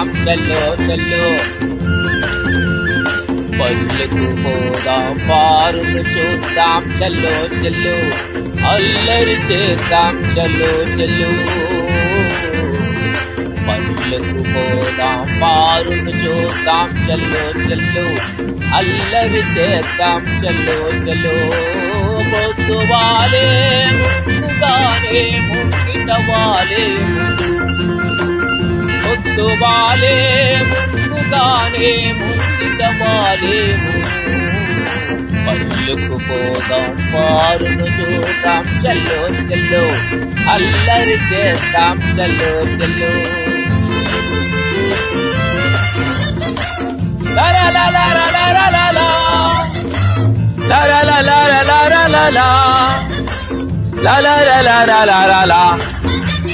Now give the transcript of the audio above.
చేద్దాం చల్లో చల్లో. పల్లెకు పోదాం పారును చూద్దాం చల్లో చల్లో. అల్లరి చేద్దాం చల్లో చల్లో. పల్లెకు పోదాం పారును చూద్దాం చల్లో చల్లో. అల్లరి చేద్దాం చల్లో చల్లో. పొద్దువాలే ముందుగానే ముంగిట వాలే. పొద్దువాలే ముందుగానే ముంగిట వాలేము. పల్లెకు పోదాం పారును చూద్దాం చల్లో చల్లో. అల్లరి చేద్దాం చల్లో చల్లో. లా లా లా లా లా లా లా లా. లా లా లా లా లా లా లా లా. లా లా లా లా లా లా లా.